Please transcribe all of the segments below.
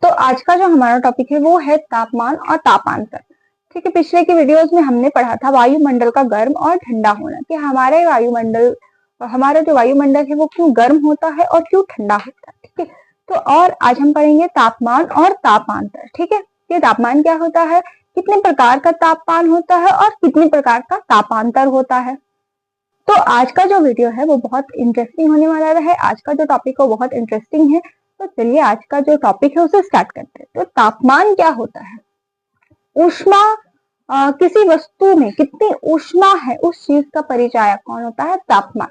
आज का जो हमारा टॉपिक है वो है तापमान और तापांतर। ठीक है, पिछले की वीडियोस में हमने पढ़ा था वायुमंडल का गर्म और ठंडा होना, कि हमारा जो वायुमंडल है वो क्यों गर्म होता है और क्यों ठंडा होता है। ठीक है, तो और आज हम पढ़ेंगे तापमान और तापांतर। ठीक है, ये तापमान क्या होता है, कितने प्रकार का तापमान होता है और कितने प्रकार का तापांतर होता है। तो आज का जो वीडियो है वो बहुत इंटरेस्टिंग होने वाला है। आज का जो टॉपिक है वो बहुत इंटरेस्टिंग है। तो चलिए आज का जो टॉपिक है उसे स्टार्ट करते हैं। तो तापमान क्या होता है, ऊष्मा, किसी वस्तु में कितनी ऊष्मा है उस चीज का परिचायक कौन होता है, तापमान।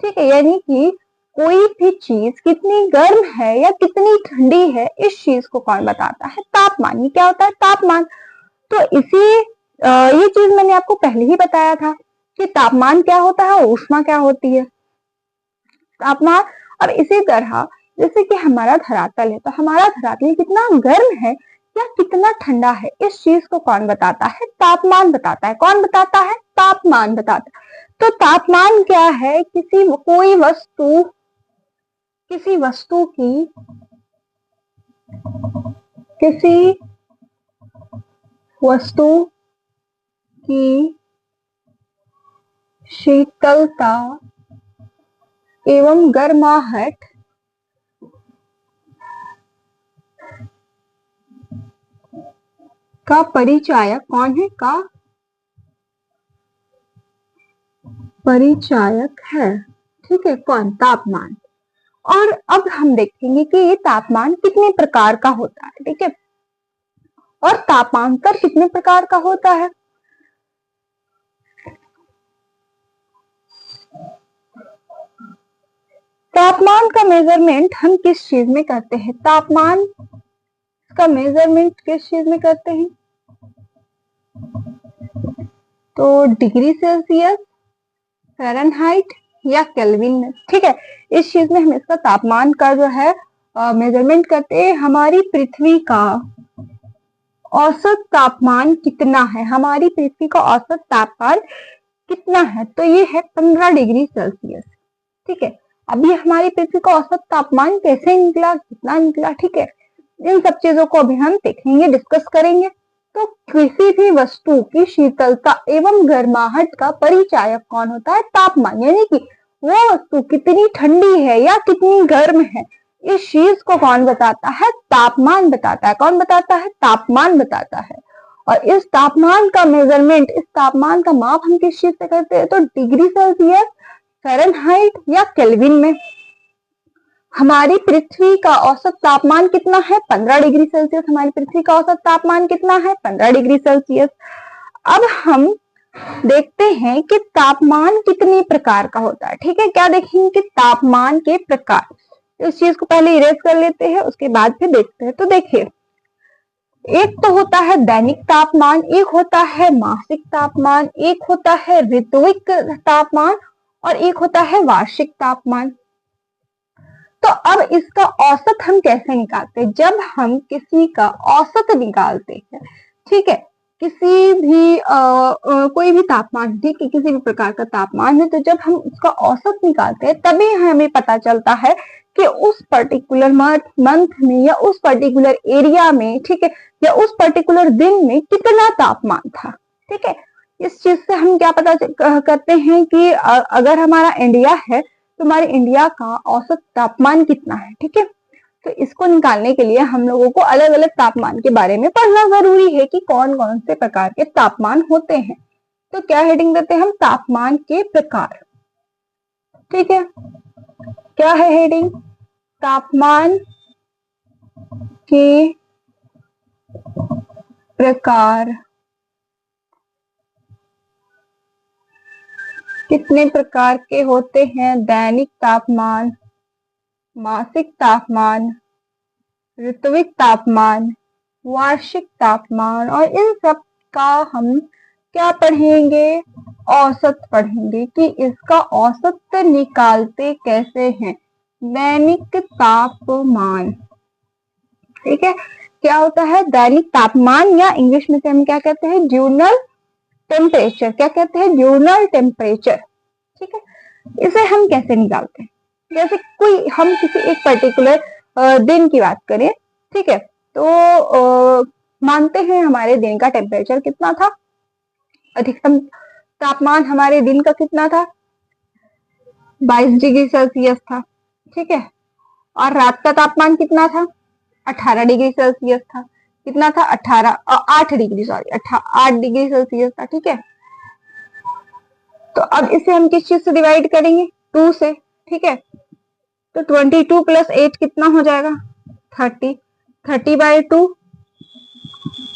ठीक है, यानी कि कोई भी चीज कितनी गर्म है या कितनी ठंडी है इस चीज को कौन बताता है, तापमान। ये क्या होता है, तापमान। तो ये चीज मैंने आपको पहले ही बताया था कि तापमान क्या होता है, ऊष्मा क्या होती है, तापमान। और इसी तरह जैसे कि हमारा धरातल है, तो हमारा धरातल कितना गर्म है या कितना ठंडा है इस चीज को कौन बताता है, तापमान बताता है। कौन बताता है, तापमान बताता है। तो तापमान क्या है, किसी वस्तु की शीतलता एवं गर्माहट का परिचायक कौन है, का परिचायक है। ठीक है, कौन, तापमान। और अब हम देखेंगे कि ये तापमान कितने प्रकार का होता है। ठीक है, और तापांतर कितने प्रकार का होता है। तापमान का मेजरमेंट हम किस चीज में करते हैं, तापमान का मेजरमेंट किस चीज में करते हैं, तो डिग्री सेल्सियस, फ़ारेनहाइट या केल्विन में। ठीक है, इस चीज में हम इसका तापमान का जो है मेजरमेंट करते हैं। हमारी पृथ्वी का औसत तापमान कितना है, हमारी पृथ्वी का औसत तापमान कितना है, तो ये है 15 डिग्री सेल्सियस। ठीक है, अभी हमारी पृथ्वी का औसत तापमान कैसे निकला, कितना निकला। ठीक है, इन सब चीजों को अभी हम देखेंगे, डिस्कस करेंगे। तो किसी भी वस्तु की शीतलता एवं गर्माहट का परिचायक कौन होता है, तापमान। यानी कि वो वस्तु कितनी ठंडी है या कितनी गर्म है इस चीज को कौन बताता है, तापमान बताता है। कौन बताता है, तापमान बताता है। और इस तापमान का मेजरमेंट, इस तापमान का माप हम किस चीज से करते हैं, तो डिग्री सेल्सियस, फ़ारेनहाइट या केल्विन में। हमारी पृथ्वी का औसत तापमान कितना है, 15 डिग्री सेल्सियस। हमारी पृथ्वी का औसत तापमान कितना है, 15 डिग्री सेल्सियस। अब हम देखते हैं कि तापमान कितनी प्रकार का होता है। ठीक है, क्या देखेंगे कि तापमान के प्रकार। इस चीज को पहले इरेज कर लेते हैं, उसके बाद फिर देखते हैं। तो देखिए, एक तो होता है दैनिक तापमान, एक होता है मासिक तापमान, एक होता है ऋतुविक तापमान और एक होता है वार्षिक तापमान। तो अब इसका औसत हम कैसे निकालते हैं, जब हम किसी का औसत निकालते हैं। ठीक है, किसी भी कोई भी तापमान, ठीक है, किसी भी प्रकार का तापमान है, तो जब हम उसका औसत निकालते हैं तभी हमें पता चलता है कि उस पर्टिकुलर मंथ में या उस पर्टिकुलर एरिया में, ठीक है, या उस पर्टिकुलर दिन में कितना तापमान था। ठीक है, इस चीज से हम क्या पता करते हैं कि अगर हमारा इंडिया है तो हमारे इंडिया का औसत तापमान कितना है। ठीक है, तो इसको निकालने के लिए हम लोगों को अलग अलग तापमान के बारे में पढ़ना जरूरी है कि कौन कौन से प्रकार के तापमान होते हैं। तो क्या हेडिंग देते हैं हम, तापमान के प्रकार। ठीक है, क्या है हेडिंग, तापमान के प्रकार। कितने प्रकार के होते हैं, दैनिक तापमान, मासिक तापमान, ऋतुविक तापमान, वार्षिक तापमान। और इन सब का हम क्या पढ़ेंगे, औसत पढ़ेंगे कि इसका औसत निकालते कैसे हैं, दैनिक तापमान। ठीक है, क्या होता है दैनिक तापमान, या इंग्लिश में से हम क्या कहते हैं, ड्यूनल टेम्परेचर। क्या कहते हैं, ड्यूनल टेम्परेचर। ठीक है, इसे हम कैसे निकालते हैं, जैसे हम किसी एक पर्टिकुलर दिन की बात करें। ठीक है, तो मानते हैं हमारे दिन का टेम्परेचर कितना था, अधिकतम तापमान हमारे दिन का कितना था, 22 डिग्री सेल्सियस था, ठीक है। और रात का तापमान कितना था, 18 डिग्री सेल्सियस था। कितना था, 8 डिग्री, सॉरी 8 डिग्री सेल्सियस था, ठीक है। तो अब इसे हम किस चीज से डिवाइड करेंगे, 2 से, ठीक है। तो 22 + 8 कितना हो जाएगा, 30। 30/2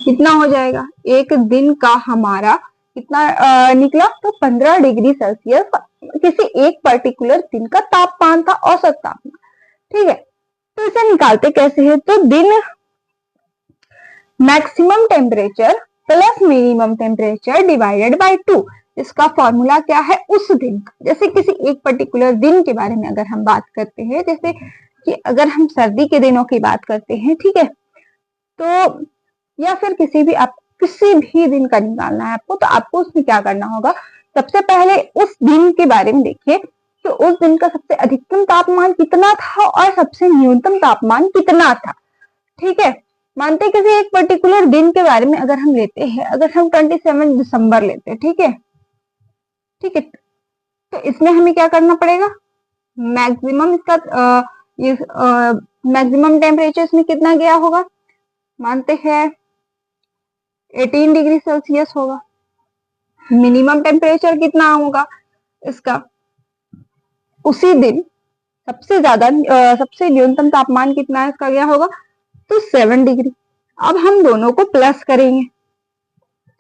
कितना हो जाएगा, एक दिन का हमारा कितना निकला, तो 15 डिग्री सेल्सियस किसी एक पर्टिकुलर दिन का तापमान था, औसत तापमान, ठीक है। तो इसे निकालते कैसे है, तो दिन maximum temperature plus minimum temperature divided by 2, इसका फॉर्मूला क्या है, उस दिन का। जैसे किसी एक पर्टिकुलर दिन के बारे में अगर हम बात करते हैं, जैसे कि अगर हम सर्दी के दिनों की बात करते हैं, ठीक है, तो या फिर किसी भी दिन का निकालना है आपको, तो आपको उसमें क्या करना होगा, सबसे पहले उस दिन के बारे में देखिए, तो उस दिन का सबसे अधिकतम तापमान कितना था और सबसे न्यूनतम तापमान कितना था, ठीक है। मानते किसी एक पर्टिकुलर दिन के बारे में अगर हम लेते हैं, अगर हम 27 दिसंबर लेते हैं, ठीक है, ठीक है, तो इसमें हमें क्या करना पड़ेगा, मैक्सिमम इसका मैक्सिमम टेम्परेचर इसमें कितना गया होगा, मानते हैं 18 डिग्री सेल्सियस होगा। मिनिमम टेम्परेचर कितना होगा इसका, उसी दिन सबसे न्यूनतम तापमान कितना इसका गया होगा, तो 7 डिग्री। अब हम दोनों को प्लस करेंगे,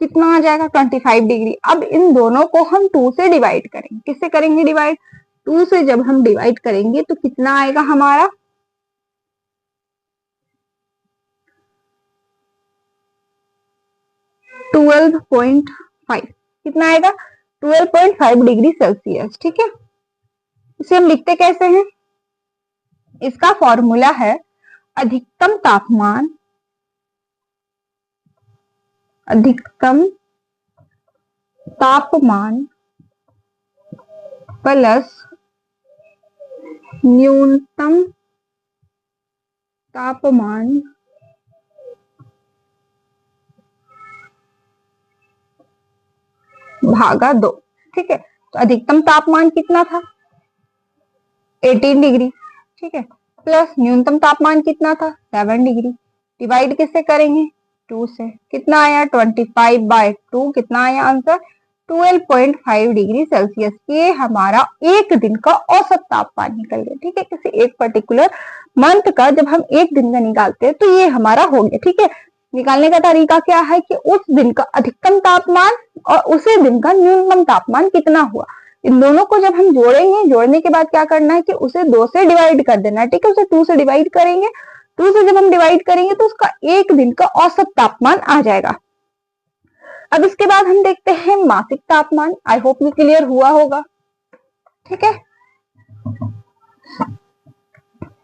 कितना आ जाएगा, 25 डिग्री। अब इन दोनों को हम 2 से डिवाइड करेंगे, किससे करेंगे डिवाइड, 2 से जब हम डिवाइड करेंगे तो कितना आएगा हमारा, 12.5, कितना आएगा, 12.5 डिग्री सेल्सियस, ठीक है। इसे हम लिखते कैसे हैं, इसका फॉर्मूला है अधिकतम तापमान प्लस न्यूनतम तापमान भागा 2, ठीक है। तो अधिकतम तापमान कितना था, 18 डिग्री, ठीक है, प्लस न्यूनतम तापमान कितना था, 7 डिग्री, डिवाइड किससे करेंगे, 2 से, कितना आया, 25/2, कितना आया आंसर, 12.5 डिग्री सेल्सियस। ये हमारा एक दिन का औसत तापमान निकल गया, ठीक है। किसी एक पर्टिकुलर मंथ का जब हम एक दिन का निकालते हैं तो ये हमारा हो गया, ठीक है। निकालने का तरीका क्या है कि उस दिन का अधिकतम तापमान और उसी दिन का न्यूनतम तापमान कितना हुआ, इन दोनों को जब हम जोड़ेंगे, जोड़ने के बाद क्या करना है कि उसे 2 से डिवाइड कर देना है, ठीक है। उसे 2 से डिवाइड करेंगे, 2 से जब हम डिवाइड करेंगे तो उसका एक दिन का औसत तापमान आ जाएगा। अब इसके बाद हम देखते हैं मासिक तापमान। आई होप ये क्लियर हुआ होगा, ठीक है।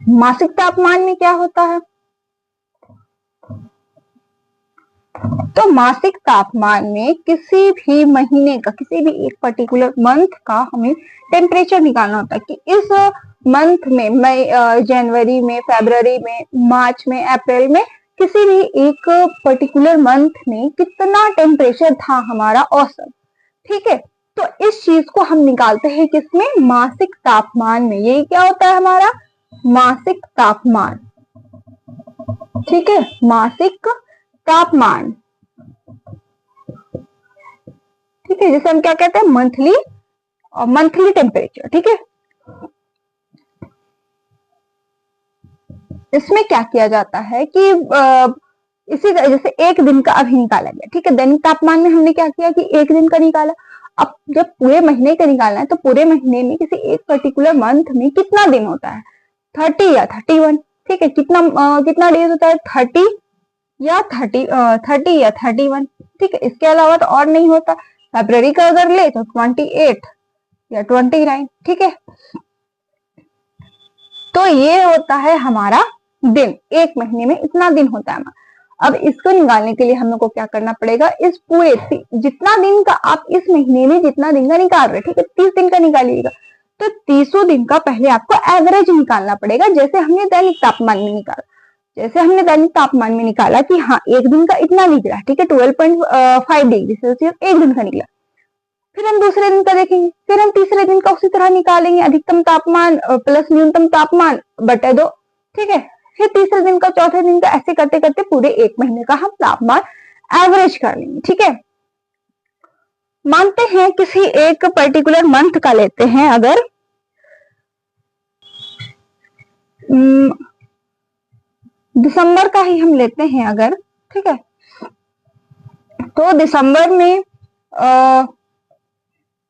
मासिक तापमान में क्या होता है, तो मासिक तापमान में किसी भी महीने का, किसी भी एक पर्टिकुलर मंथ का हमें टेम्परेचर निकालना होता है कि इस मंथ में, मई, जनवरी में, फरवरी में, मार्च में, अप्रैल में, किसी भी एक पर्टिकुलर मंथ में कितना टेम्परेचर था हमारा औसत, ठीक है। तो इस चीज को हम निकालते हैं किसमें, मासिक तापमान में। यही क्या होता है हमारा मासिक तापमान, ठीक है, मासिक तापमान, ठीक है, जिसे हम क्या कहते हैं, मंथली टेम्परेचर, ठीक है। इसमें क्या किया जाता है कि इसी तरह जैसे एक दिन का अभी निकाला गया, ठीक है। दैनिक तापमान में हमने क्या किया कि एक दिन का निकाला। अब जब पूरे महीने का निकालना है तो पूरे महीने में किसी एक पर्टिकुलर मंथ में कितना दिन होता है, 30 या 31, ठीक है। कितना डेज होता है, 30 या 31, ठीक है। इसके अलावा तो और नहीं होता। फरवरी का अगर ले तो 28 या 29, ठीक है। तो ये होता है हमारा दिन, एक महीने में इतना दिन होता है। अब इसको निकालने के लिए हम लोग को क्या करना पड़ेगा, इस पूरे जितना दिन का आप इस महीने में जितना दिन का निकाल रहे, ठीक है, 30 दिन का निकालिएगा, तो 30 दिन का पहले आपको एवरेज निकालना पड़ेगा, जैसे हमने दैनिक तापमान में निकाला। जैसे हमने दैनिक तापमान में निकाला कि हाँ एक दिन का इतना निकला, ठीक है, 12.5 डिग्री सेल्सियस एक दिन का निकला। फिर हम दूसरे दिन का देखेंगे, फिर हम तीसरे दिन का उसी तरह निकालेंगे, अधिकतम तापमान प्लस न्यूनतम तापमान बटे 2, ठीक है। फिर तीसरे दिन का, चौथे दिन का, ऐसे करते करते पूरे एक महीने का हम तापमान एवरेज कर लेंगे, ठीक है। मानते हैं किसी एक पर्टिकुलर मंथ का लेते हैं, अगर दिसंबर का ही हम लेते हैं अगर, ठीक है, तो दिसंबर में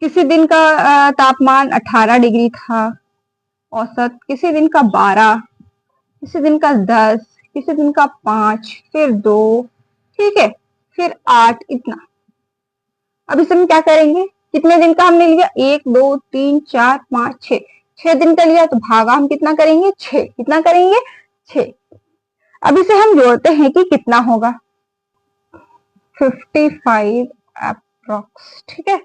किसी दिन का तापमान 18 डिग्री था औसत, किसी दिन का 12, किसी दिन का 10, किसी दिन का 5, फिर 2, ठीक है, फिर 8, इतना। अब इसे हम क्या करेंगे, कितने दिन का हमने लिया, 1 2 3 4 5 6, 6 दिन का लिया, तो भागा हम कितना करेंगे, 6, कितना करेंगे, 6। अब इसे हम जोड़ते हैं कि कितना होगा, 55 अप्रोक्स, ठीक है।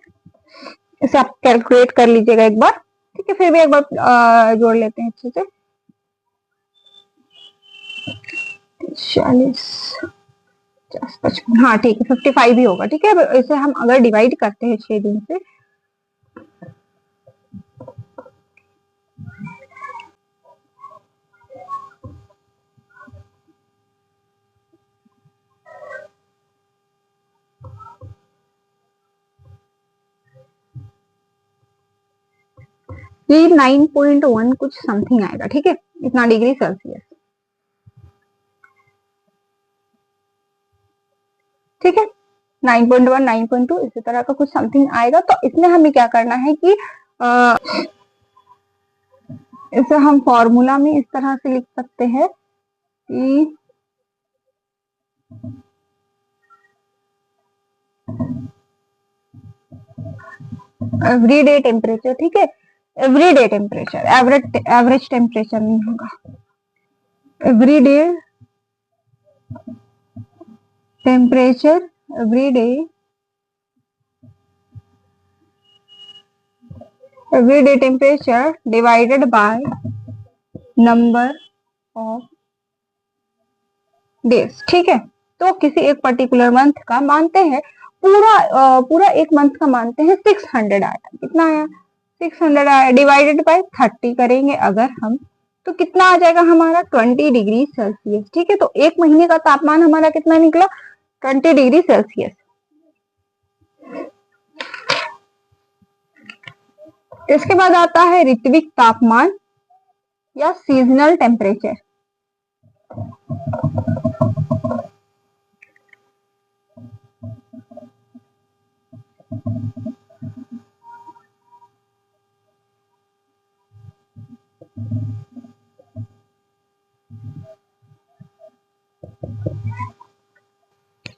इसे आप कैलकुलेट कर लीजिएगा एक बार, ठीक है, फिर भी एक बार जोड़ लेते हैं अच्छे से। 40 55, हाँ ठीक है, 55 ही होगा, ठीक है। अब इसे हम अगर डिवाइड करते हैं 6 दिन से, ये 9.1 कुछ समथिंग आएगा, ठीक है, इतना डिग्री सेल्सियस, ठीक है। 9.1 9.2 इसी तरह का कुछ समथिंग आएगा। तो इसमें हमें क्या करना है कि इसे हम फॉर्मूला में इस तरह से लिख सकते हैं कि एवरीडे टेम्परेचर, ठीक है, एवरीडे टेम्परेचर, एवरेज टेम्परेचर नहीं होगा, everyday temperature, everyday temperature divided by number of days, ठीक है। तो किसी एक पर्टिकुलर मंथ का मानते हैं, पूरा एक मंथ का मानते हैं 600 आया, कितना आया, 600 आया, डिवाइडेड बाय 30 करेंगे अगर हम, तो कितना आ जाएगा हमारा, 20 डिग्री सेल्सियस, ठीक है। तो एक महीने का तापमान हमारा कितना निकला, 20 डिग्री सेल्सियस। इसके बाद आता है ऋत्विक तापमान या सीजनल टेम्परेचर।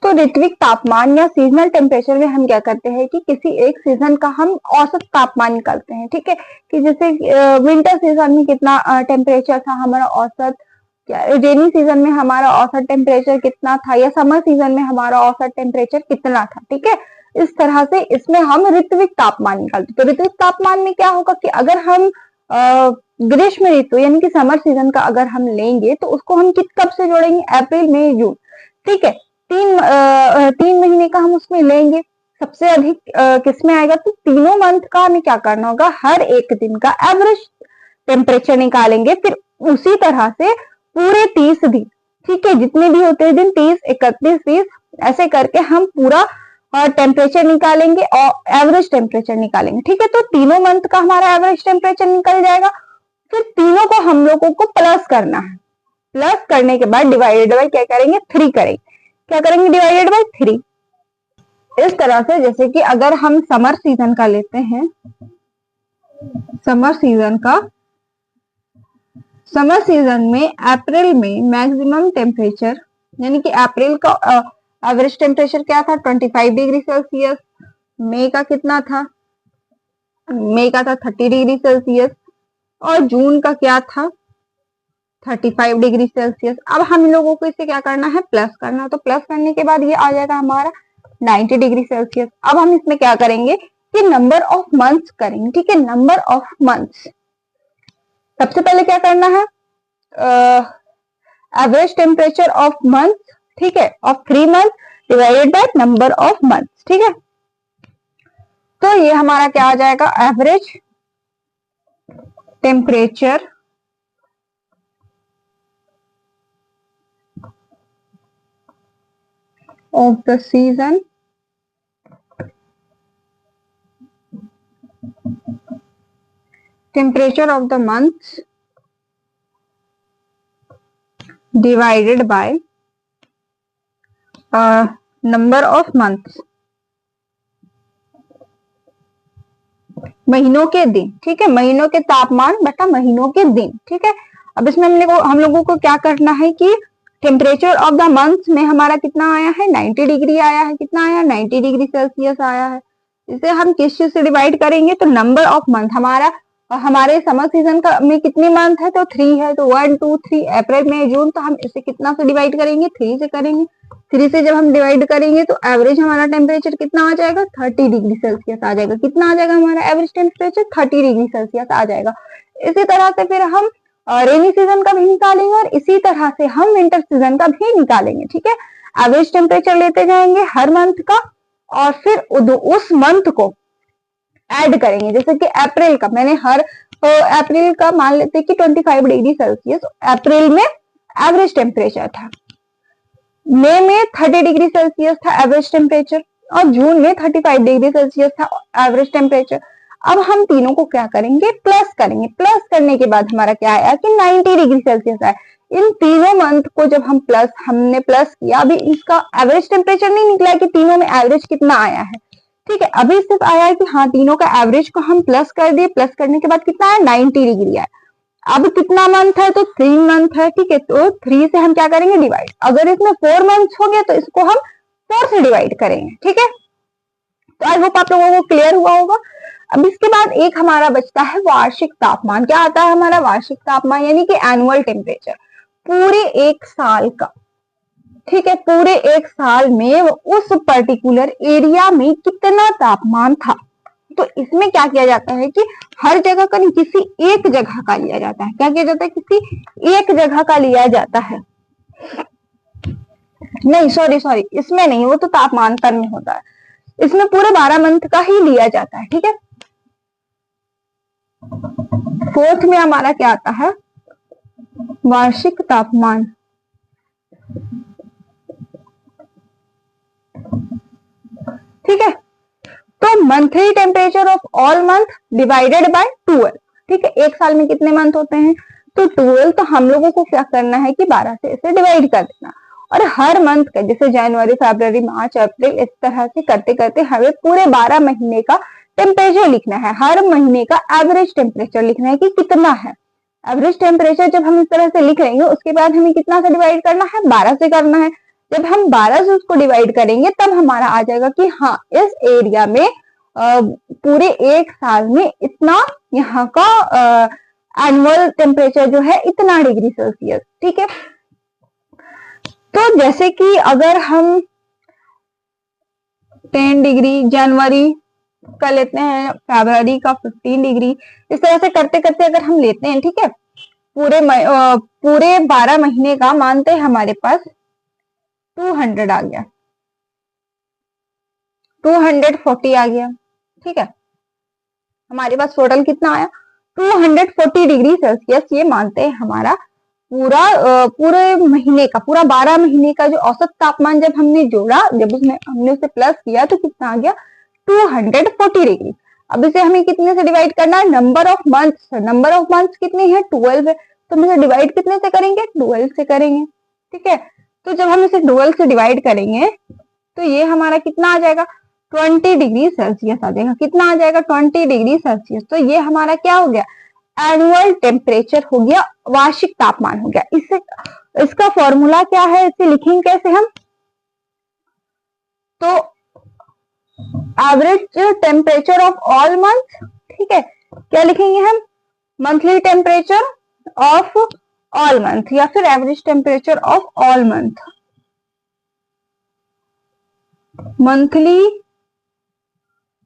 तो ऋत्विक तापमान या सीजनल टेम्परेचर में हम क्या करते हैं कि किसी एक सीजन का हम औसत तापमान निकालते हैं, ठीक है, कि जैसे विंटर सीजन में कितना टेम्परेचर था हमारा औसत, रेनी सीजन में हमारा औसत टेम्परेचर कितना था, या समर सीजन में हमारा औसत टेम्परेचर कितना था, ठीक है। इस तरह से इसमें हम ऋत्विक तापमान निकालते। तो ऋत्विक तापमान में क्या होगा कि अगर हम ग्रीष्म ऋतु यानी कि समर सीजन का अगर हम लेंगे तो उसको हम कब से जोड़ेंगे, अप्रैल मई जून, ठीक है, तीन महीने का हम उसमें लेंगे। सबसे अधिक किसमें आएगा, तो तीनों मंथ का हमें क्या करना होगा, हर एक दिन का एवरेज टेम्परेचर निकालेंगे, फिर उसी तरह से पूरे 30 दिन, ठीक है, जितने भी होते हैं दिन, 30 31 30 ऐसे करके हम पूरा टेम्परेचर निकालेंगे और एवरेज टेम्परेचर निकालेंगे, ठीक है। तो तीनों मंथ का हमारा एवरेज टेम्परेचर निकल जाएगा, फिर तीनों को हम लोगों को प्लस करना है, प्लस करने के बाद डिवाइडेड बाय क्या करेंगे, 3 करेंगे, क्या करेंगे, डिवाइडेड बाय 3। इस तरह से जैसे कि अगर हम समर सीजन का लेते हैं, समर सीजन में अप्रैल में मैक्सिमम टेम्परेचर यानी कि अप्रैल का एवरेज टेम्परेचर क्या था, 25 डिग्री सेल्सियस, मई का कितना था, मई का था 30 डिग्री सेल्सियस, और जून का क्या था, 35 डिग्री सेल्सियस। अब हम लोगों को इसे क्या करना है, प्लस करना, तो प्लस करने के बाद ये आ जाएगा हमारा 90 डिग्री सेल्सियस। अब हम इसमें क्या करेंगे कि नंबर ऑफ मंथ्स करेंगे, ठीक है, नंबर ऑफ मंथ्स। सबसे पहले क्या करना है, एवरेज टेम्परेचर ऑफ मंथ, ठीक है, of 3 month divided by number of months, ठीक है। तो ये हमारा क्या आ जाएगा, average temperature of the season temperature of the months divided by number of months, महीनों के दिन, ठीक है, महीनों के तापमान बटा महीनों के दिन, ठीक है। अब इसमें हम लोगों को क्या करना है कि टेम्परेचर ऑफ द मंथ में हमारा कितना आया है, 90 डिग्री आया है, कितना आया, 90 डिग्री सेल्सियस आया है। इसे हम किस चीज से डिवाइड करेंगे, तो नंबर ऑफ मंथ, हमारे समर सीजन का में कितने मंथ है, तो 3 है, तो 1 2 3 अप्रैल मई जून, तो हम इसे कितना से डिवाइड करेंगे, 3 से करेंगे। 3 से जब हम डिवाइड करेंगे तो एवरेज हमारा टेम्परेचर कितना आ जाएगा, 30 डिग्री सेल्सियस आ जाएगा। कितना आ जाएगा हमारा एवरेज टेम्परेचर, 30 डिग्री सेल्सियस आ जाएगा। इसी तरह से फिर हम रेनी सीजन का भी निकालेंगे और इसी तरह से हम विंटर सीजन का भी निकालेंगे, ठीक है। एवरेज टेम्परेचर लेते जाएंगे हर मंथ का और फिर उस मंथ को ऐड करेंगे। जैसे कि अप्रैल का, मैंने हर अप्रैल का मान लेते कि 25 डिग्री सेल्सियस अप्रैल में एवरेज टेम्परेचर था, मई में 30 डिग्री सेल्सियस था एवरेज टेम्परेचर और जून में 35 डिग्री सेल्सियस था एवरेज टेम्परेचर। अब हम तीनों को क्या करेंगे, प्लस करेंगे। प्लस करने के बाद हमारा क्या आया कि 90 डिग्री सेल्सियस आया। इन तीनों मंथ को जब हमने प्लस किया, अभी इसका एवरेज टेम्परेचर नहीं निकला कि तीनों में एवरेज कितना आया है, ठीक है। अभी सिर्फ आया है कि हाँ तीनों का एवरेज को हम प्लस कर दिए, प्लस करने के बाद कितना आया, 90 डिग्री आया। अब कितना मंथ है, तो 3 मंथ है, ठीक है। तो 3 से हम क्या करेंगे, डिवाइड। अगर इसमें 4 मंथ हो गया तो इसको हम 4 से डिवाइड करेंगे, ठीक है। तो आई होप आप लोगों को क्लियर हुआ होगा। अब इसके बाद एक हमारा बचता है वार्षिक तापमान। क्या आता है हमारा वार्षिक तापमान, यानी कि एनुअल टेम्परेचर पूरे एक साल का, ठीक है। पूरे एक साल में उस पर्टिकुलर एरिया में कितना तापमान था। तो इसमें क्या किया जाता है कि हर जगह का नहीं, किसी एक जगह का लिया जाता है। क्या किया जाता है, किसी एक जगह का लिया जाता है। नहीं सॉरी, इसमें नहीं, वो तो तापमांतर में होता है। इसमें पूरे 12 मंथ का ही लिया जाता है, ठीक है। फोर्थ में हमारा क्या आता है, वार्षिक तापमान, ठीक है। तो monthly temperature of all month divided by 12, ठीक है। एक साल में कितने मंथ होते हैं, तो 12। तो हम लोगों को क्या करना है कि 12 से इसे डिवाइड कर देना और हर मंथ का, जैसे जनवरी फरवरी मार्च अप्रैल, इस तरह से करते करते हमें पूरे 12 महीने का टेम्परेचर लिखना है। हर महीने का एवरेज टेम्परेचर लिखना है कि कितना है। एवरेज टेम्परेचर जब हम इस तरह से लिख लेंगे, उसके बाद हमें कितना से डिवाइड करना है, 12 से करना है। जब हम 12 से उसको डिवाइड करेंगे तब हमारा आ जाएगा कि हाँ इस एरिया में पूरे एक साल में इतना यहाँ का एनुअल टेम्परेचर जो है इतना डिग्री सेल्सियस, ठीक है। तो जैसे कि अगर हम 10 डिग्री जनवरी का लेते हैं, फरवरी का 15 डिग्री, इस तरह से करते करते अगर हम लेते हैं, ठीक है, पूरे 12 महीने का मानते हैं हमारे पास 200 आ गया, 240 आ गया, ठीक है। हमारे पास टोटल कितना आया, 240 डिग्री सेल्सियस। ये मानते हैं हमारा पूरे महीने का, पूरा 12 महीने का जो औसत तापमान जब हमने जोड़ा, जब उसमें हमने उसे प्लस किया तो कितना आ गया, 240 डिग्री। अब इसे हमें कितने से डिवाइड करना है, number of months. Number of months कितने हैं, 12 है। तो हम इसे डिवाइड कितने से करेंगे, 12 से करेंगे, ठीक है। तो जब हम इसे 12 से डिवाइड करेंगे तो ये हमारा कितना आ जाएगा, 20 डिग्री सेल्सियस आ जाएगा। कितना आ जाएगा, 20 डिग्री सेल्सियस। तो ये हमारा क्या हो गया, एनुअल टेम्परेचर हो गया, वार्षिक तापमान हो गया। इसका फॉर्मूला क्या है, इसे लिखेंगे कैसे हम, तो average temperature of all month, ठीक है। क्या लिखेंगे हम, monthly temperature of all month या फिर average temperature of all month. Monthly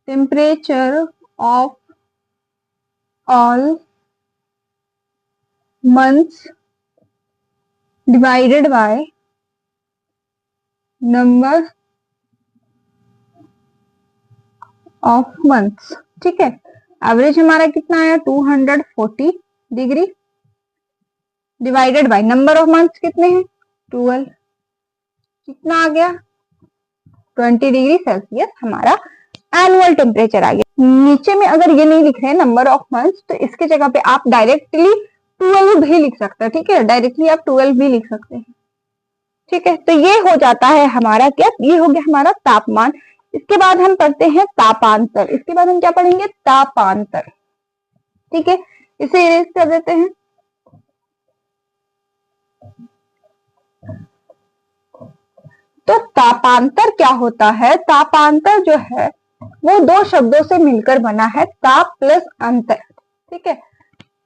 temperature of all months divided by number of months. ठीक है, एवरेज हमारा कितना आया 240 degree, divided by number of months कितने हैं 12, कितना आ गया 20 डिग्री सेल्सियस हमारा एनुअल टेम्परेचर आ गया। नीचे में अगर ये नहीं लिख रहे हैं नंबर ऑफ मंथ्स तो इसके जगह पे आप डायरेक्टली 12 भी लिख सकते हैं। ठीक है, डायरेक्टली आप 12 भी लिख सकते हैं। ठीक है, तो ये हो जाता है हमारा क्या, ये हो गया हमारा तापमान। इसके बाद हम पढ़ते हैं तापांतर। इसके बाद हम क्या पढ़ेंगे तापांतर। ठीक है, इसे इरेज कर देते हैं। तो तापांतर क्या होता है, तापांतर जो है वो दो शब्दों से मिलकर बना है, ताप प्लस अंतर। ठीक है,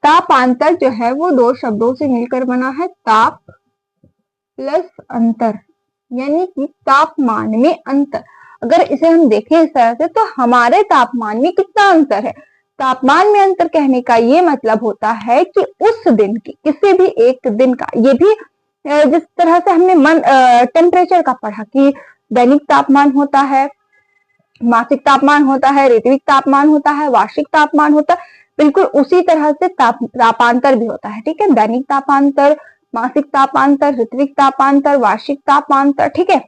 तापांतर जो है वो दो शब्दों से मिलकर बना है, ताप प्लस अंतर, यानी कि तापमान में अंतर। अगर इसे हम देखें इस तरह से तो हमारे तापमान में कितना अंतर है। तापमान में अंतर कहने का ये मतलब होता है कि उस दिन की किसी भी एक दिन का, ये भी जिस तरह से हमने टेम्परेचर का पढ़ा कि दैनिक तापमान होता है, मासिक तापमान होता है, ऋत्विक तापमान होता है, वार्षिक तापमान होता है, बिल्कुल उसी तरह से तापांतर भी होता है। ठीक है, दैनिक तापांतर, मासिक तापांतर, ऋत्विक तापांतर, वार्षिक तापांतर। ठीक है,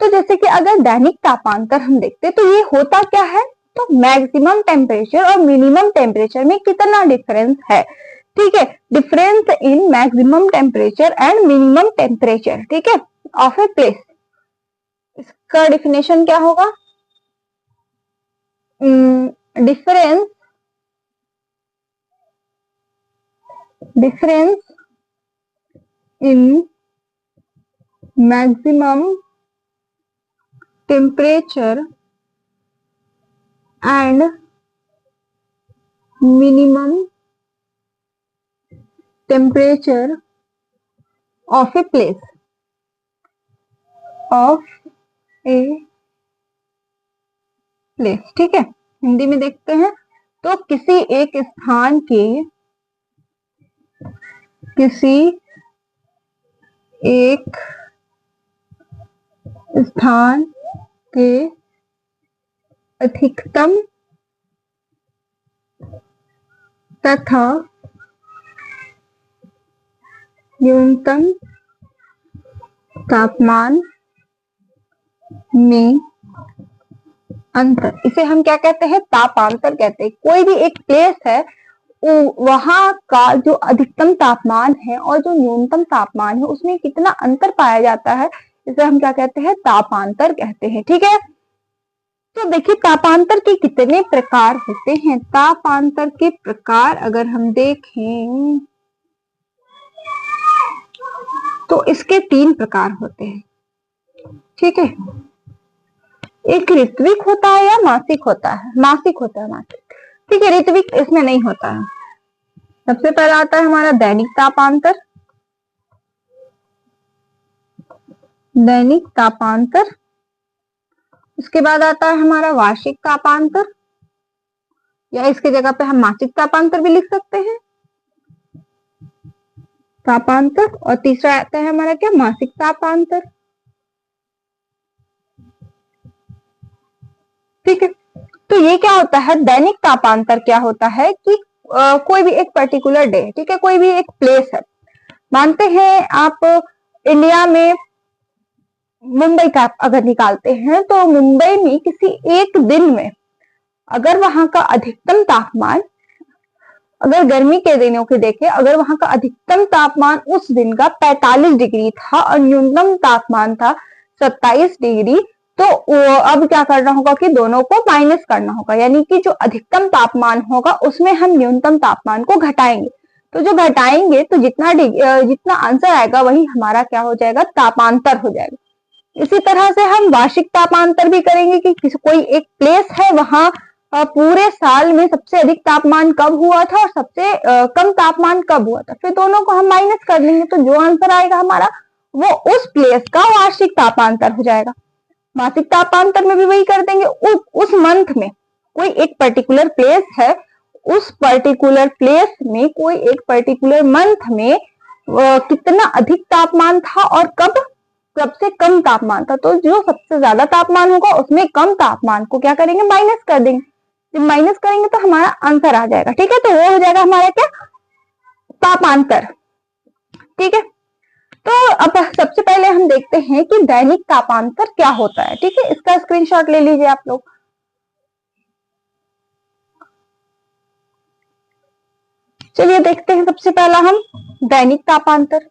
तो जैसे कि अगर दैनिक तापांतर हम देखते तो ये होता क्या है, तो मैक्सिमम टेम्परेचर और मिनिमम टेम्परेचर में कितना डिफरेंस है। ठीक है, difference in maximum temperature and minimum temperature, ठीक है, ऑफ ए प्लेस। इसका डिफिनेशन क्या होगा, difference in maximum temperature and minimum temperature of a place, of a place. ठीक है, हिंदी में देखते हैं तो किसी एक स्थान के, किसी एक स्थान के अधिकतम तथा न्यूनतम तापमान में अंतर, इसे हम क्या कहते हैं तापांतर कहते हैं। कोई भी एक प्लेस है वहां का जो अधिकतम तापमान है और जो न्यूनतम तापमान है उसमें कितना अंतर पाया जाता है, इसे हम क्या कहते हैं तापांतर कहते हैं। ठीक है, तो देखिए तापांतर के कितने प्रकार होते हैं। तापांतर के प्रकार अगर हम देखें तो इसके 3 प्रकार होते हैं। ठीक है, एक ऋत्विक होता है या मासिक होता है, मासिक होता है, मासिक। ठीक है, ऋत्विक इसमें नहीं होता है। सबसे पहला आता है हमारा दैनिक तापांतर, दैनिक तापांतर। उसके बाद आता है हमारा वार्षिक तापांतर, या इसके जगह पे हम मासिक तापांतर भी लिख सकते हैं, तापांतर। और तीसरा आता है हमारा क्या, मासिक तापांतर। ठीक है, तो ये क्या होता है, दैनिक तापांतर क्या होता है कि कोई भी एक पर्टिकुलर डे, ठीक है, कोई भी एक प्लेस है, मानते हैं आप इंडिया में मुंबई का अगर निकालते हैं तो मुंबई में किसी एक दिन में अगर वहां का अधिकतम तापमान, अगर गर्मी के दिनों के देखें, अगर वहां का अधिकतम तापमान उस दिन का 45 डिग्री था और न्यूनतम तापमान था 27 डिग्री, तो अब क्या करना होगा कि दोनों को माइनस करना होगा, यानी कि जो अधिकतम तापमान होगा उसमें हम न्यूनतम तापमान को घटाएंगे। तो जो घटाएंगे तो जितना आंसर आएगा वही हमारा क्या हो जाएगा, तापांतर हो जाएगा। इसी तरह से हम वार्षिक तापांतर भी करेंगे कि कोई एक प्लेस है वहां पूरे साल में सबसे अधिक तापमान कब हुआ था और सबसे कम तापमान कब हुआ था, फिर दोनों को हम माइनस कर लेंगे तो जो आंसर आएगा हमारा वो उस प्लेस का वार्षिक तापांतर हो जाएगा। मासिक तापांतर में भी वही कर देंगे, उस मंथ में कोई एक पर्टिकुलर प्लेस है, उस पर्टिकुलर प्लेस में कोई एक पर्टिकुलर मंथ में कितना अधिक तापमान था और कब सबसे कम तापमान था। तो जो सबसे ज्यादा तापमान होगा उसमें कम तापमान को क्या करेंगे, माइनस कर देंगे। जब माइनस करेंगे तो हमारा आंसर आ जाएगा। ठीक है, तो वो हो जाएगा हमारा क्या, तापांतर। ठीक है, तो अब सबसे पहले हम देखते हैं कि दैनिक तापांतर क्या होता है। ठीक है, इसका स्क्रीनशॉट ले लीजिए आप लोग। चलिए देखते हैं सबसे पहला हम दैनिक तापांतर।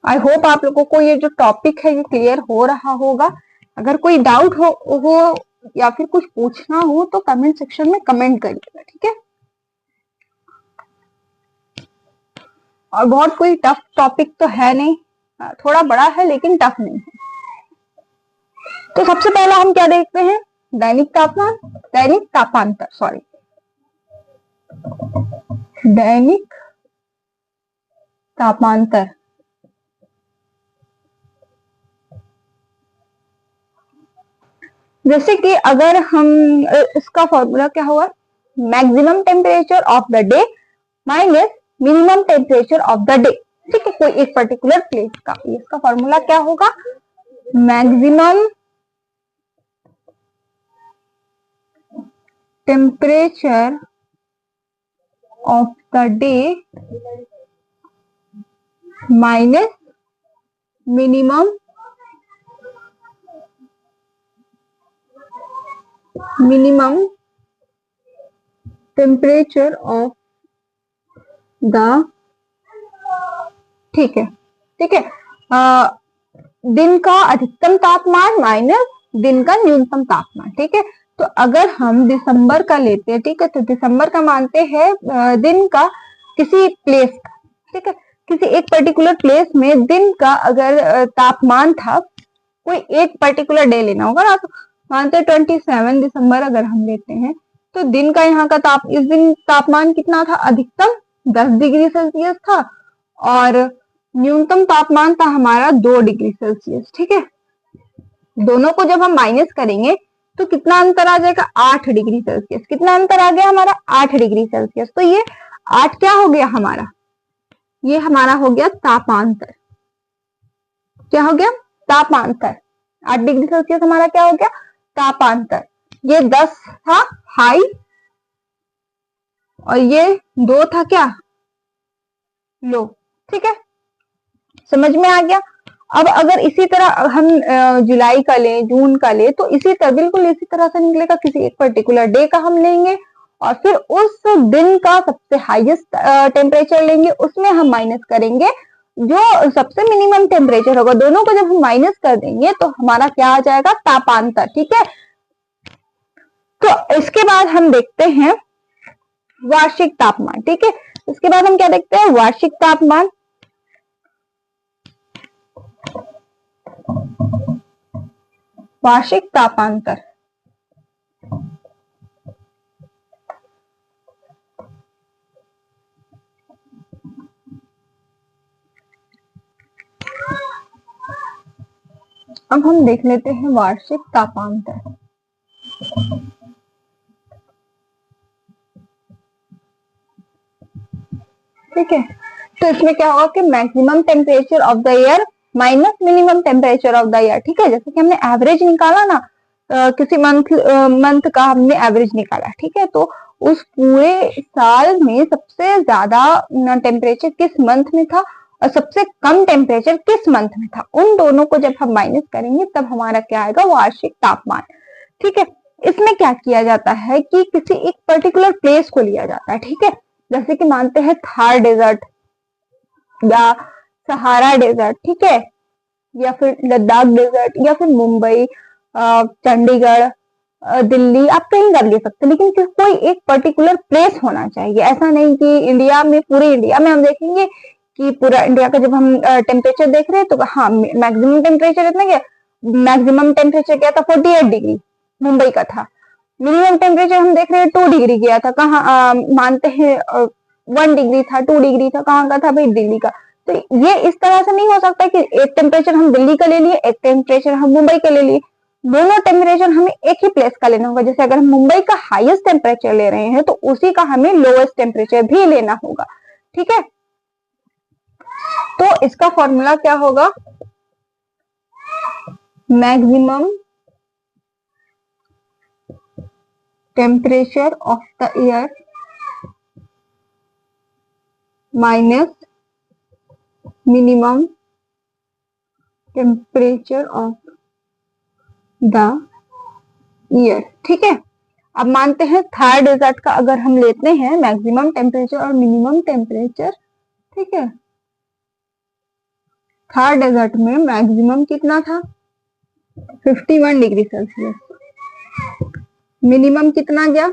आई होप आप लोगों को ये जो टॉपिक है ये क्लियर हो रहा होगा। अगर कोई डाउट हो या फिर कुछ पूछना हो तो कमेंट सेक्शन में कमेंट करिएगा। ठीक है, और बहुत कोई टफ टॉपिक तो है नहीं, थोड़ा बड़ा है लेकिन टफ नहीं है। तो सबसे पहला हम क्या देखते हैं, दैनिक तापांतर, सॉरी, दैनिक तापांतर। जैसे कि अगर हम इसका फॉर्मूला क्या हुआ, maximum temperature of the day minus minimum temperature of the day. ठीक है, कोई एक पर्टिकुलर प्लेस का, इसका फॉर्मूला क्या होगा, maximum temperature of the day minus minimum temperature of the, ठीक है, ठीक है, दिन का अधिकतम तापमान माइनस दिन का न्यूनतम तापमान। ठीक है, तो अगर हम दिसंबर का लेते हैं, ठीक है, तो दिसंबर का मानते हैं दिन का किसी प्लेस का, ठीक है, किसी एक पर्टिकुलर प्लेस में दिन का अगर तापमान था, कोई एक पर्टिकुलर डे लेना होगा ना, तो मानते हैं 27 दिसंबर अगर हम लेते हैं, तो दिन का यहाँ का इस दिन तापमान कितना था, अधिकतम 10 डिग्री सेल्सियस था और न्यूनतम तापमान था हमारा 2 डिग्री सेल्सियस। ठीक है, दोनों को जब हम माइनस करेंगे तो कितना अंतर आ जाएगा, 8 डिग्री सेल्सियस। कितना अंतर आ गया हमारा, 8 डिग्री सेल्सियस। तो ये 8 क्या हो गया हमारा, ये हमारा हो गया तापांतर। क्या हो गया, तापांतर। 8 डिग्री सेल्सियस हमारा क्या हो गया, तापांतर। ये 10 था हाई और ये 2 था क्या, लो। ठीक है, समझ में आ गया। अब अगर इसी तरह हम जुलाई का ले, जून का ले, तो इसी तरह बिल्कुल इसी तरह से निकलेगा। किसी एक पर्टिकुलर डे का हम लेंगे और फिर उस दिन का सबसे हाईएस्ट टेम्परेचर लेंगे, उसमें हम माइनस करेंगे जो सबसे मिनिमम टेम्परेचर होगा। दोनों को जब हम माइनस कर देंगे तो हमारा क्या आ जाएगा, तापांतर। ठीक है, तो इसके बाद हम देखते हैं वार्षिक तापमान। ठीक है, इसके बाद हम क्या देखते हैं, वार्षिक तापमान। वार्षिक तापांतर। अब हम देख लेते हैं वार्षिक तापांतर। ठीक है, तो इसमें क्या होगा कि maximum temperature of the year minus minimum temperature of the year. ठीक है, जैसे कि हमने एवरेज निकाला ना, किसी मंथ का हमने एवरेज निकाला। ठीक है, तो उस पूरे साल में सबसे ज्यादा टेम्परेचर किस मंथ में था और सबसे कम टेम्परेचर किस मंथ में था, उन दोनों को जब हम माइनस करेंगे तब हमारा क्या आएगा, वार्षिक तापमान। ठीक है, इसमें क्या किया जाता है कि किसी एक पर्टिकुलर प्लेस को लिया जाता है। ठीक है, जैसे कि मानते हैं थार डेजर्ट या सहारा डेजर्ट, ठीक है, या फिर लद्दाख डेजर्ट या फिर मुंबई, चंडीगढ़, दिल्ली, आप कहीं कर ले सकते हैं, लेकिन कोई एक पर्टिकुलर प्लेस होना चाहिए। ऐसा नहीं कि इंडिया में, पूरे इंडिया में हम देखेंगे कि पूरा इंडिया का जब हम टेम्परेचर देख रहे हैं तो हाँ मैक्सिमम टेम्परेचर इतना क्या, मैक्सिमम टेम्परेचर क्या था, 48 डिग्री मुंबई का था। मिनिमम टेम्परेचर हम देख रहे हैं 2 डिग्री गया था, कहाँ मानते हैं 1 डिग्री था, 2 डिग्री था, कहाँ का था भाई, दिल्ली का। तो ये इस तरह से नहीं हो सकता कि एक टेम्परेचर हम दिल्ली का ले लिए, एक टेम्परेचर हम मुंबई का ले लिए। दोनों टेम्परेचर हमें एक ही प्लेस का लेना होगा। जैसे अगर हम मुंबई का हाईएस्ट टेम्परेचर ले रहे हैं तो उसी का हमें लोएस्ट टेम्परेचर भी लेना होगा, ठीक है। तो इसका फॉर्मूला क्या होगा, maximum temperature of the air minus minimum temperature of the year, ठीक है। अब मानते हैं थर्ड डेजर्ट का अगर हम लेते हैं मैक्सिमम टेम्परेचर और मिनिमम टेम्परेचर, ठीक है। थर्ड डेजर्ट में मैक्सिमम कितना था, 51 डिग्री सेल्सियस, मिनिमम कितना गया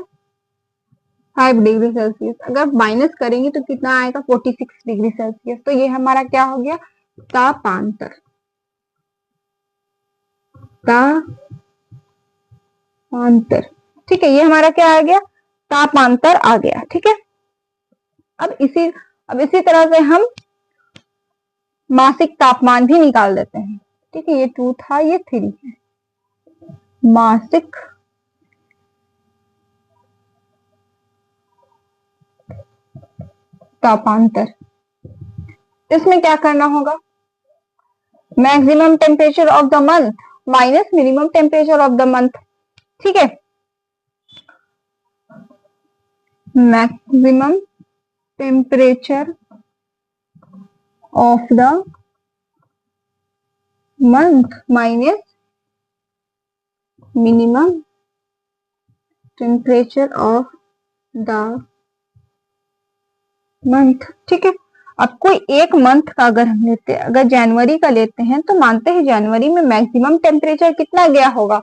5 डिग्री सेल्सियस। अगर माइनस करेंगे तो कितना आएगा 46 डिग्री सेल्सियस। तो ये हमारा क्या हो गया, तापांतर, तापांतर, ठीक है। ये हमारा क्या आ गया, तापांतर आ गया, ठीक है। अब इसी तरह से हम मासिक तापमान भी निकाल देते हैं, ठीक है। ये 2 था, ये 3 है। मासिक तापांतर, इसमें क्या करना होगा, maximum temperature of the month minus minimum temperature of the month, ठीक है। Maximum temperature of the month minus minimum temperature of the month, ठीक है। अब कोई एक मंथ का अगर हम लेते हैं, अगर जनवरी का लेते हैं तो मानते हैं जनवरी में मैक्सिमम टेम्परेचर कितना गया होगा,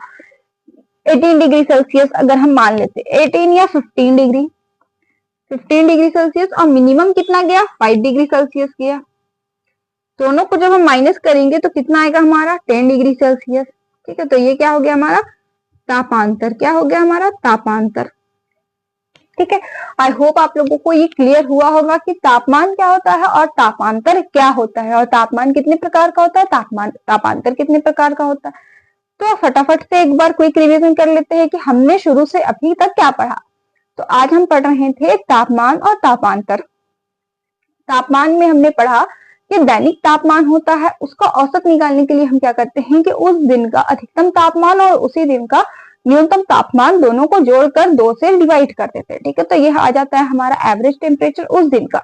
18 डिग्री सेल्सियस अगर हम मान लेते, 18 या 15 डिग्री, 15 डिग्री सेल्सियस, और मिनिमम कितना गया 5 डिग्री सेल्सियस गया। दोनों को जब हम माइनस करेंगे तो कितना आएगा हमारा 10 डिग्री सेल्सियस, ठीक है। तो ये क्या हो गया हमारा तापांतर, क्या हो गया हमारा तापांतर, ठीक है। आई होप आप लोगों को ये क्लियर हुआ होगा कि तापमान क्या होता है और तापांतर क्या होता है, और तापमान कितने प्रकार का होता है, तापांतर कितने प्रकार का होता है। तो फटाफट से एक बार क्विक रिवीजन कर लेते हैं कि हमने शुरू से अभी तक क्या पढ़ा। तो आज हम पढ़ रहे थे तापमान और तापांतर। तापमान में हमने पढ़ा कि दैनिक तापमान होता है, उसका औसत निकालने के लिए हम क्या करते हैं कि उस दिन का अधिकतम तापमान और उसी दिन का न्यूनतम तापमान दोनों को जोड़कर 2 से डिवाइड कर देते हैं, ठीक है। तो यह आ जाता है हमारा एवरेज टेम्परेचर उस दिन का।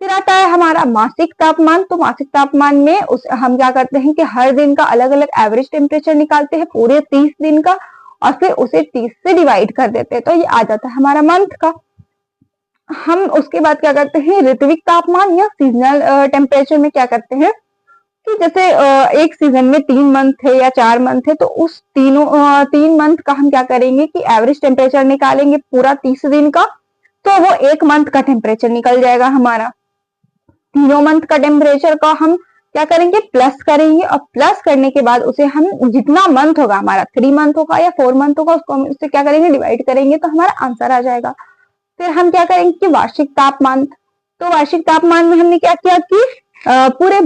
फिर आता है हमारा मासिक तापमान। तो मासिक तापमान में हम क्या करते हैं कि हर दिन का अलग अलग एवरेज टेम्परेचर निकालते हैं पूरे 30 दिन का, और फिर उसे 30 से डिवाइड कर देते हैं, तो ये आ जाता है हमारा मंथ का। हम उसके बाद क्या करते हैं ऋतुविक तापमान या सीजनल टेम्परेचर में क्या करते हैं कि जैसे एक सीजन में 3 मंथ है या 4 मंथ है, तो उस 3 मंथ का हम क्या करेंगे कि एवरेज टेम्परेचर निकालेंगे पूरा 30 दिन का, तो वो 1 मंथ का टेम्परेचर निकल जाएगा हमारा। तीनों मंथ का टेम्परेचर का हम क्या करेंगे प्लस करेंगे, और प्लस करने के बाद उसे हम जितना मंथ होगा हमारा 3 मंथ होगा या 4 मंथ होगा, उसको हम उससे क्या करेंगे डिवाइड करेंगे, तो हमारा आंसर आ जाएगा। फिर हम क्या करेंगे कि वार्षिक तापमान। तो वार्षिक तापमान में हमने क्या किया कि पूरा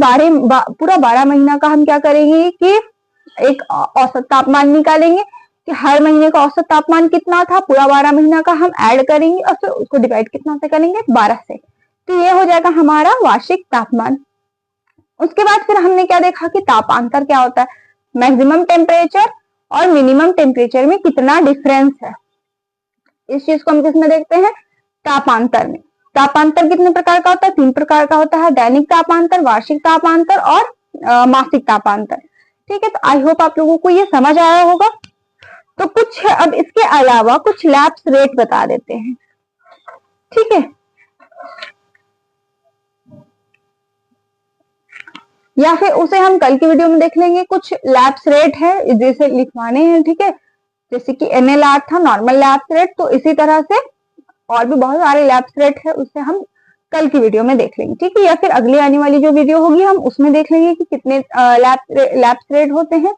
12 महीना का हम क्या करेंगे कि एक औसत तापमान निकालेंगे कि हर महीने का औसत तापमान कितना था, पूरा 12 महीना का हम ऐड करेंगे और फिर उसको डिवाइड कितना से करेंगे 12 से, तो ये हो जाएगा हमारा वार्षिक तापमान। उसके बाद फिर हमने क्या देखा कि तापांतर क्या होता है, मैक्सिमम टेम्परेचर और मिनिमम टेम्परेचर में कितना डिफरेंस है। इस चीज को हम किसमें देखते हैं, तापांतर में। तापांतर कितने प्रकार का होता है, 3 प्रकार का होता है, दैनिक तापांतर, वार्षिक तापांतर और मासिक तापांतर, ठीक है। तो आई होप आप लोगों को ये समझ आया होगा। तो कुछ अब इसके अलावा कुछ लैप्स रेट बता देते हैं, ठीक है, या फिर उसे हम कल की वीडियो में देख लेंगे। कुछ लैप्स रेट है जैसे लिखवाने हैं, ठीक है, जैसे कि NLR था नॉर्मल लैप्स रेट, तो इसी तरह से और भी बहुत सारे लैप्स रेट है, उसे हम कल की वीडियो में देख लेंगे, ठीक है। या फिर अगली आने वाली जो वीडियो होगी हम उसमें देख लेंगे कि कितने लैप्स रेट होते हैं।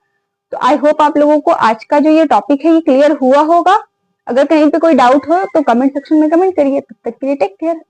तो आई होप आप लोगों को आज का जो ये टॉपिक है ये क्लियर हुआ होगा। अगर कहीं पे कोई डाउट हो तो कमेंट सेक्शन में कमेंट करिए। तब तक के लिए टेक केयर।